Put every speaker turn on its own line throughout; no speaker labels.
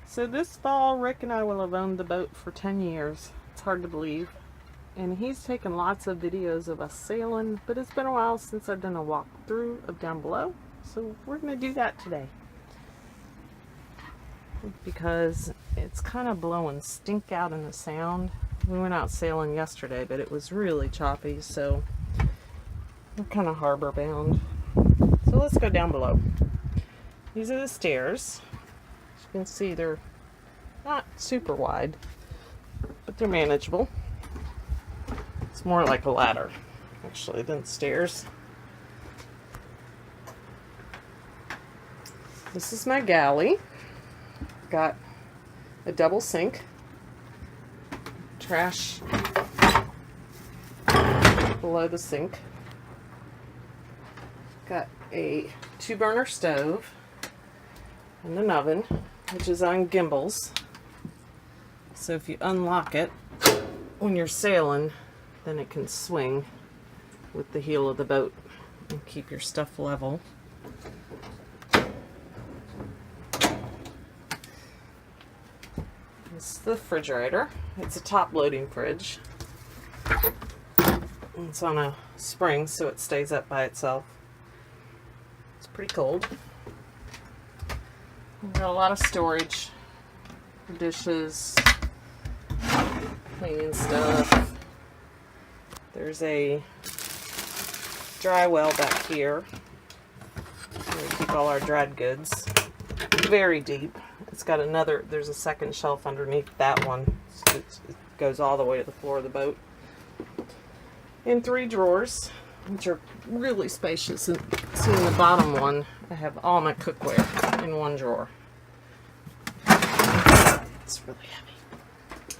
So this fall, Rick and I will have owned the boat for 10 years. It's hard to believe. And he's taken lots of videos of us sailing, but it's been a while since I've done a walkthrough of down below. So we're going to do that today. Because it's kind of blowing stink out in the sound. We went out sailing yesterday, but it was really choppy, so we're kind of harbor bound. So let's go down below. These are the stairs. As you can see, they're not super wide, but they're manageable. It's more like a ladder, actually, than stairs. This is my galley. Got a double sink, trash below the sink. Got a 2-burner stove and an oven, which is on gimbals. So if you unlock it when you're sailing, then it can swing with the heel of the boat and keep your stuff level. This is the refrigerator. It's a top loading fridge. It's on a spring, so it stays up by itself. It's pretty cold. We've got a lot of storage for dishes, cleaning stuff. There's a dry well back here where we keep all our dried goods. Very deep. It's got another, there's a second shelf underneath that one. It goes all the way to the floor of the boat. And 3 drawers, which are really spacious. And see in the bottom one, I have all my cookware in one drawer. It's really heavy.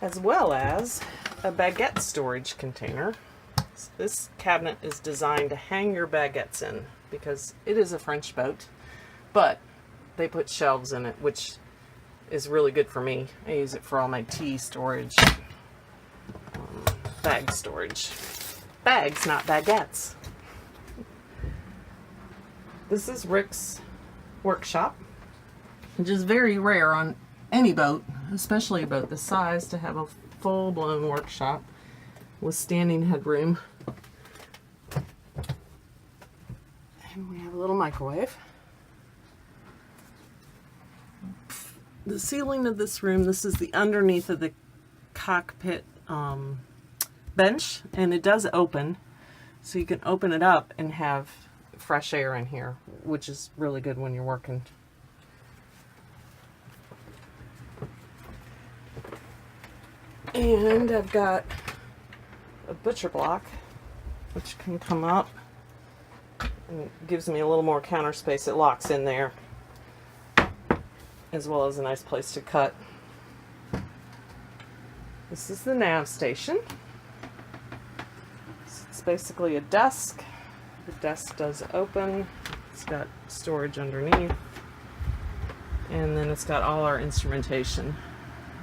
As well as a baguette storage container. So this cabinet is designed to hang your baguettes in because it is a French boat, but they put shelves in it, which is really good for me. I use it for all my tea storage, bag storage. Bags, not baguettes. This is Rick's workshop, which is very rare on any boat, especially a boat this size, to have a full-blown workshop with standing headroom. And we have a little microwave. The ceiling of this room, this is the underneath of the cockpit bench, and it does open, so you can open it up and have fresh air in here, which is really good when you're working. And I've got a butcher block, which can come up and it gives me a little more counter space. It locks in there, as well as a nice place to cut. This is the nav station. It's basically a desk. The desk does open. It's got storage underneath. And then it's got all our instrumentation.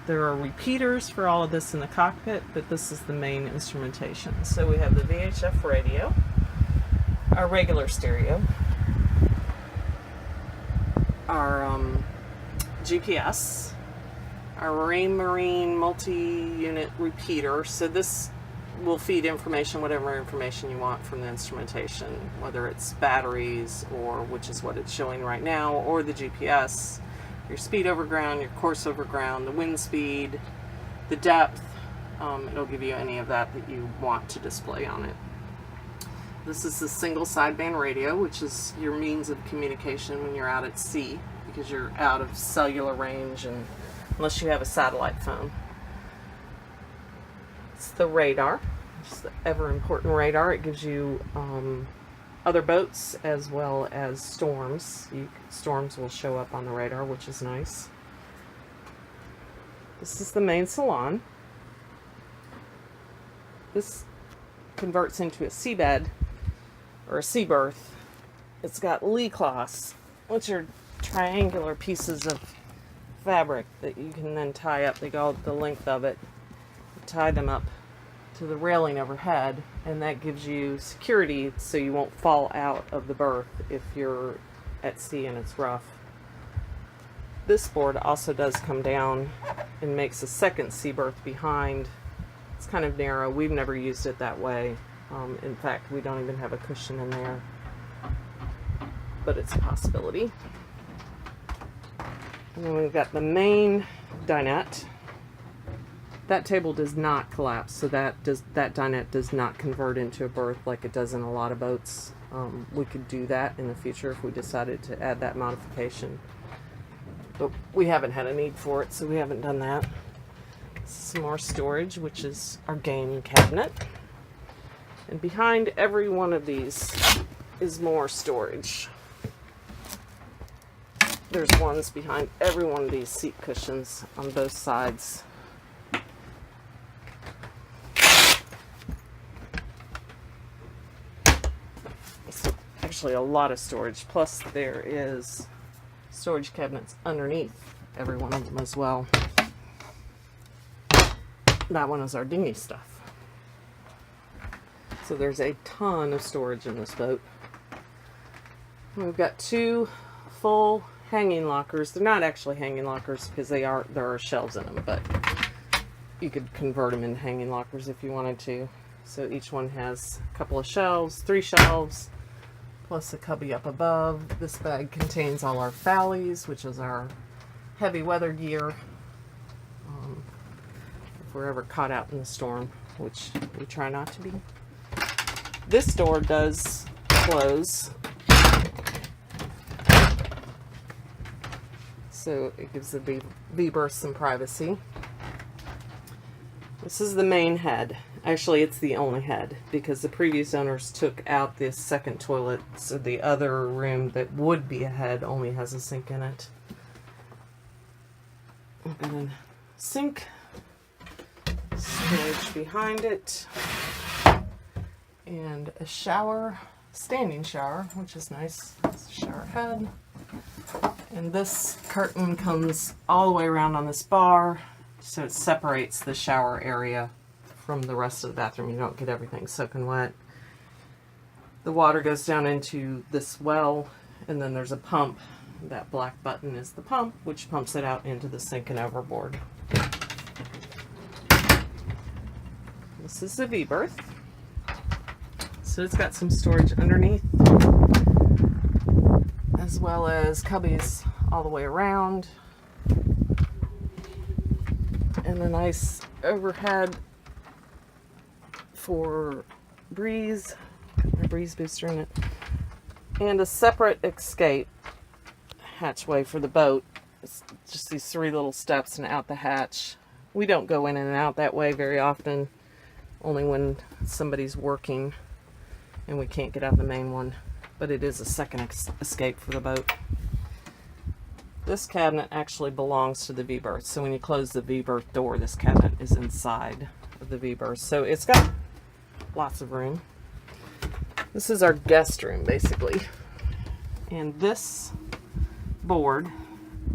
There are repeaters for all of this in the cockpit, but this is the main instrumentation. So we have the VHF radio, our regular stereo, our GPS, our Marine multi-unit repeater. So this will feed information, whatever information you want from the instrumentation, whether it's batteries, or which is what it's showing right now, or the GPS, your speed over ground, your course over ground, the wind speed, the depth. It'll give you any of that that you want to display on it. This is the single sideband radio, which is your means of communication when you're out at sea, because you're out of cellular range, and unless you have a satellite phone. It's the radar, which is the ever important radar. It gives you other boats as well as storms. Storms will show up on the radar, which is nice. This is the main salon. This converts into a seabed or a sea berth. It's got lee cloths, which are triangular pieces of fabric that you can then tie up. They go the length of it. You tie them up to the railing overhead, and that gives you security so you won't fall out of the berth if you're at sea and it's rough. This board also does come down and makes a second sea berth behind. It's kind of narrow. We've never used it that way. In fact, we don't even have a cushion in there, but it's a possibility. And then we've got the main dinette. That table does not collapse, so that dinette does not convert into a berth like it does in a lot of boats. We could do that in the future if we decided to add that modification, but we haven't had a need for it, so we haven't done that. Some more storage, which is our game cabinet. And behind every one of these is more storage. There's ones behind every one of these seat cushions on both sides. So actually a lot of storage. Plus there is storage cabinets underneath every one of them as well. That one is our dinghy stuff. So there's a ton of storage in this boat. We've got two full hanging lockers. They're not actually hanging lockers because there are shelves in them, but you could convert them into hanging lockers if you wanted to. So each one has a couple of shelves, 3 shelves, plus a cubby up above. This bag contains all our fallies, which is our heavy weather gear. If we're ever caught out in the storm, which we try not to be. This door does close, so it gives the V-berth some privacy. This is the main head. Actually, it's the only head because the previous owners took out this second toilet, so the other room that would be a head only has a sink in it. We've got a sink, storage behind it, and a shower, standing shower, which is nice. It's a shower head. And this curtain comes all the way around on this bar, so it separates the shower area from the rest of the bathroom. You don't get everything soaking wet. The water goes down into this well, and then there's a pump. That black button is the pump, which pumps it out into the sink and overboard. This is the V-berth. So it's got some storage underneath, as well as cubbies all the way around, and a nice overhead for breeze, a breeze booster in it, and a separate escape hatchway for the boat. It's just these 3 little steps and out the hatch. We don't go in and out that way very often, only when somebody's working and we can't get out the main one, but it is a second escape for the boat. This cabinet actually belongs to the V-berth, so when you close the V-berth door, this cabinet is inside of the V-berth, so it's got lots of room. This is our guest room, basically, and this board,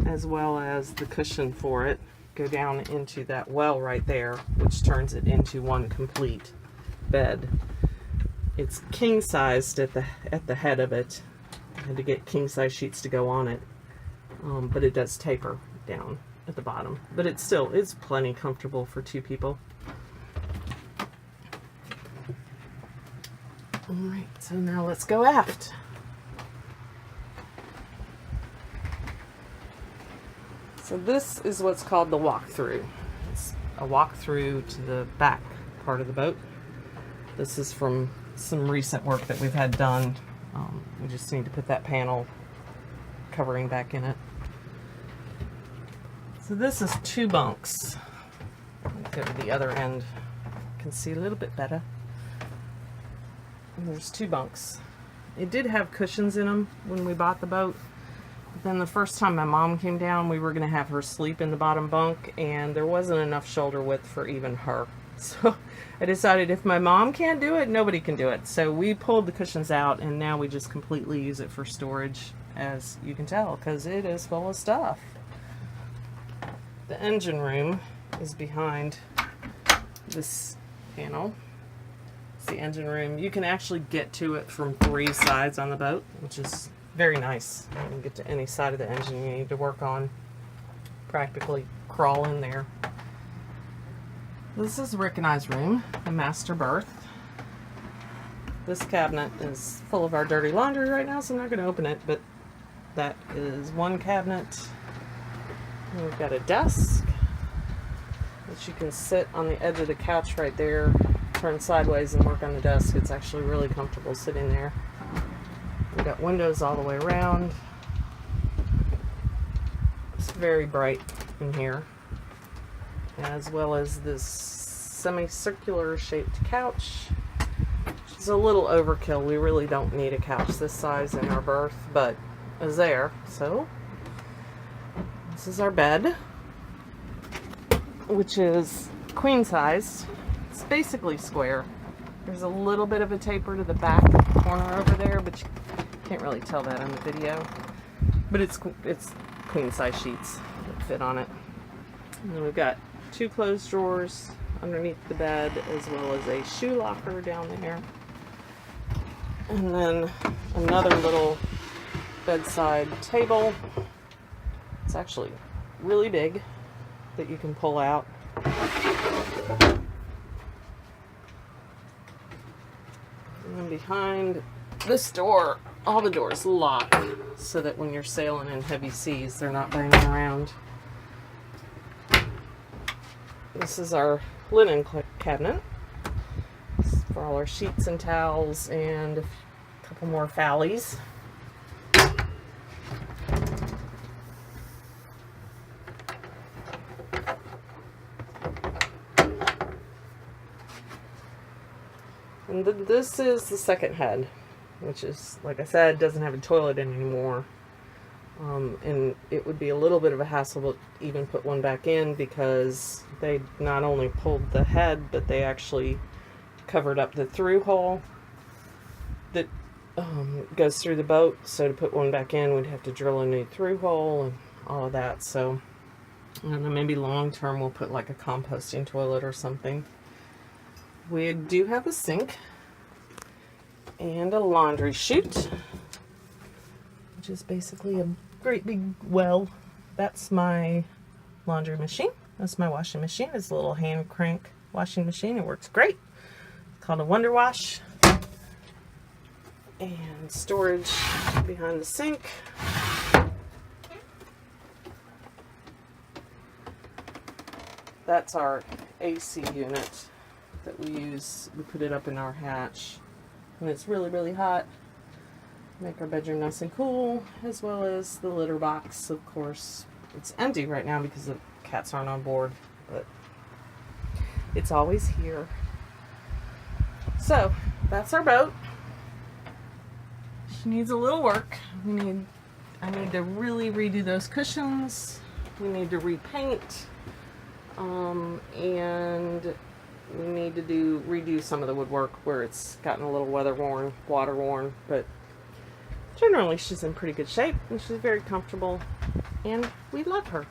as well as the cushion for it, go down into that well right there, which turns it into one complete bed. It's king sized at the head of it. I had to get king size sheets to go on it, but it does taper down at the bottom. But it's plenty comfortable for 2 people. All right, so now let's go aft. So this is what's called the walkthrough. It's a walkthrough to the back part of the boat. This is from some recent work that we've had done. We just need to put that panel covering back in it. So this is 2 bunks. Let me go to the other end. You can see a little bit better. And there's 2 bunks. It did have cushions in them when we bought the boat. Then the first time my mom came down, we were going to have her sleep in the bottom bunk, and there wasn't enough shoulder width for even her. So I decided if my mom can't do it, nobody can do it. So we pulled the cushions out, and now we just completely use it for storage, as you can tell, because it is full of stuff. The engine room is behind this panel. It's the engine room. You can actually get to it from 3 sides on the boat, which is very nice. You can get to any side of the engine you need to work on. practically crawl in there. This is Rick and I's room, the master berth. This cabinet is full of our dirty laundry right now, so I'm not going to open it, but that is one cabinet. And we've got a desk that you can sit on the edge of the couch right there, turn sideways and work on the desk. It's actually really comfortable sitting there. We've got windows all the way around. It's very bright in here, as well as this semicircular shaped couch. It's a little overkill. We really don't need a couch this size in our berth, but it's there. So this is our bed, which is queen size. It's basically square. There's a little bit of a taper to the back corner over there, but you can't really tell that on the video. But it's queen size sheets that fit on it. And then we've got 2 closed drawers underneath the bed, as well as a shoe locker down there. And then another little bedside table. It's actually really big that you can pull out. And then behind this door, all the doors lock so that when you're sailing in heavy seas, they're not banging around. This is our linen cabinet. This is for all our sheets and towels and a couple more fallies. And this is the second head, which is, like I said, doesn't have a toilet in anymore. And it would be a little bit of a hassle to even put one back in, because they not only pulled the head, but they actually covered up the through hole that goes through the boat. So to put one back in, we'd have to drill a new through hole and all of that. So I don't know, maybe long term we'll put like a composting toilet or something. We do have a sink and a laundry chute, which is basically a great big well. That's my laundry machine. That's my washing machine. It's a little hand crank washing machine. It works great. It's called a Wonder Wash. And storage behind the sink. That's our AC unit that we use. We put it up in our hatch when it's really, really hot. Make our bedroom nice and cool, as well as the litter box. Of course, it's empty right now because the cats aren't on board, but it's always here. So that's our boat. She needs a little work. I need to really redo those cushions. We need to repaint, and we need to redo some of the woodwork where it's gotten a little weather worn, water worn, but generally she's in pretty good shape and she's very comfortable, and we love her.